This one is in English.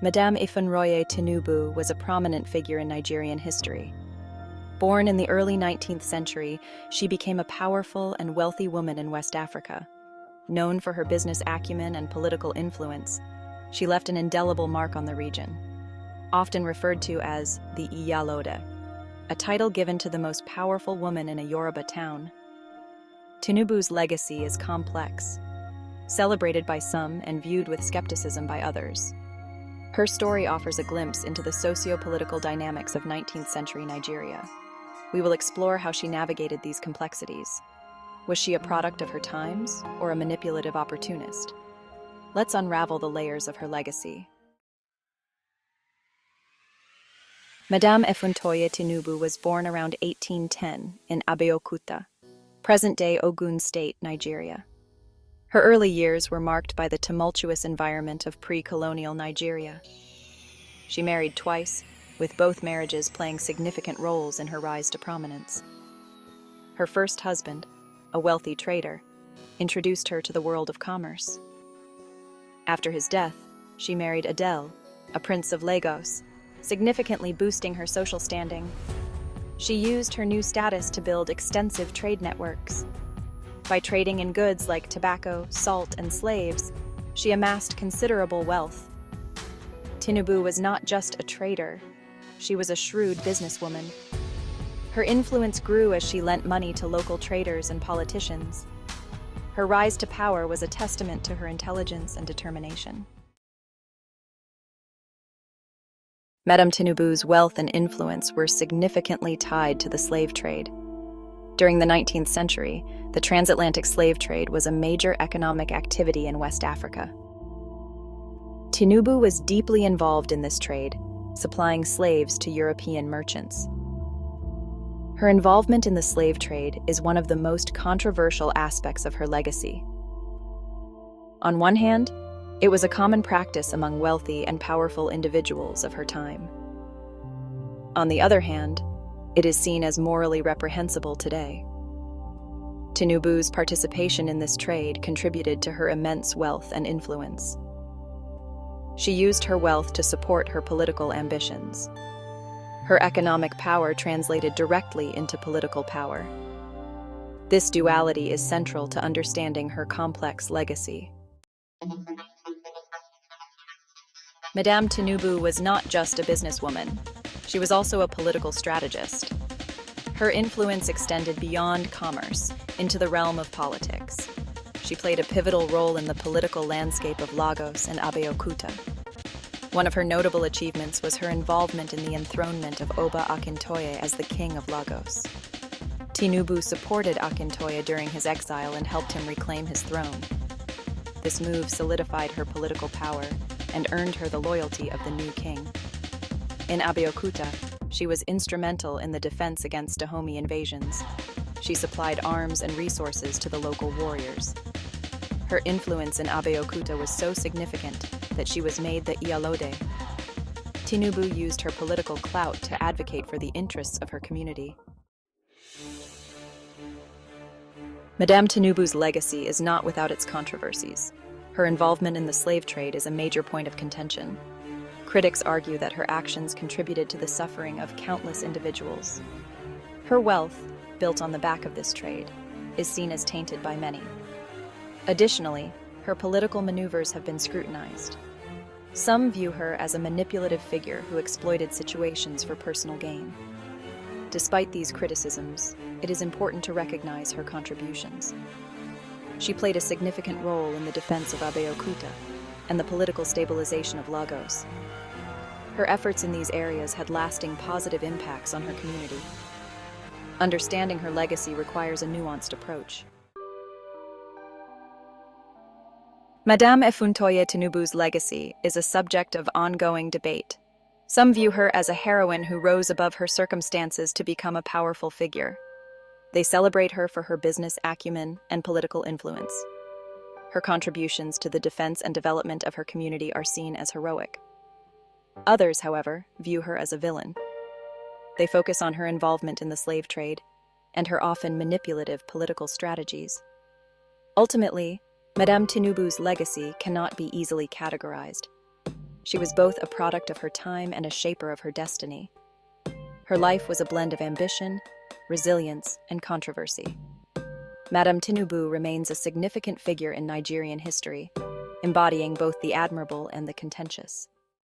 Madam Efunroye Tinubu was a prominent figure in Nigerian history. Born in the early 19th century, she became a powerful and wealthy woman in West Africa. Known for her business acumen and political influence, she left an indelible mark on the region, often referred to as the Iyalode, a title given to the most powerful woman in a Yoruba town. Tinubu's legacy is complex, celebrated by some and viewed with skepticism by others. Her story offers a glimpse into the socio-political dynamics of 19th-century Nigeria. We will explore how she navigated these complexities. Was she a product of her times, or a manipulative opportunist? Let's unravel the layers of her legacy. Madam Efuntoye Tinubu was born around 1810 in Abeokuta, present-day Ogun State, Nigeria. Her early years were marked by the tumultuous environment of pre-colonial Nigeria. She married twice, with both marriages playing significant roles in her rise to prominence. Her first husband, a wealthy trader, introduced her to the world of commerce. After his death, she married Adele, a prince of Lagos, significantly boosting her social standing. She used her new status to build extensive trade networks. By trading in goods like tobacco, salt, and slaves, she amassed considerable wealth. Tinubu was not just a trader, she was a shrewd businesswoman. Her influence grew as she lent money to local traders and politicians. Her rise to power was a testament to her intelligence and determination. Madam Tinubu's wealth and influence were significantly tied to the slave trade. During the 19th century, the transatlantic slave trade was a major economic activity in West Africa. Tinubu was deeply involved in this trade, supplying slaves to European merchants. Her involvement in the slave trade is one of the most controversial aspects of her legacy. On one hand, it was a common practice among wealthy and powerful individuals of her time. On the other hand, it is seen as morally reprehensible today. Tinubu's participation in this trade contributed to her immense wealth and influence. She used her wealth to support her political ambitions. Her economic power translated directly into political power. This duality is central to understanding her complex legacy. Madame Tinubu was not just a businesswoman. She was also a political strategist. Her influence extended beyond commerce into the realm of politics. She played a pivotal role in the political landscape of Lagos and Abeokuta. One of her notable achievements was her involvement in the enthronement of Oba Akintoye as the king of Lagos. Tinubu supported Akintoye during his exile and helped him reclaim his throne. This move solidified her political power and earned her the loyalty of the new king. In Abeokuta, she was instrumental in the defense against Dahomey invasions. She supplied arms and resources to the local warriors. Her influence in Abeokuta was so significant that she was made the Iyalode. Tinubu used her political clout to advocate for the interests of her community. Madame Tinubu's legacy is not without its controversies. Her involvement in the slave trade is a major point of contention. Critics argue that her actions contributed to the suffering of countless individuals. Her wealth, built on the back of this trade, is seen as tainted by many. Additionally, her political maneuvers have been scrutinized. Some view her as a manipulative figure who exploited situations for personal gain. Despite these criticisms, it is important to recognize her contributions. She played a significant role in the defense of Abeokuta and the political stabilization of Lagos. Her efforts in these areas had lasting positive impacts on her community. Understanding her legacy requires a nuanced approach. Madame Efuntoye Tinubu's legacy is a subject of ongoing debate. Some view her as a heroine who rose above her circumstances to become a powerful figure. They celebrate her for her business acumen and political influence. Her contributions to the defense and development of her community are seen as heroic. Others, however, view her as a villain. They focus on her involvement in the slave trade and her often manipulative political strategies. Ultimately, Madame Tinubu's legacy cannot be easily categorized. She was both a product of her time and a shaper of her destiny. Her life was a blend of ambition, resilience, and controversy. Madam Tinubu remains a significant figure in Nigerian history, embodying both the admirable and the contentious.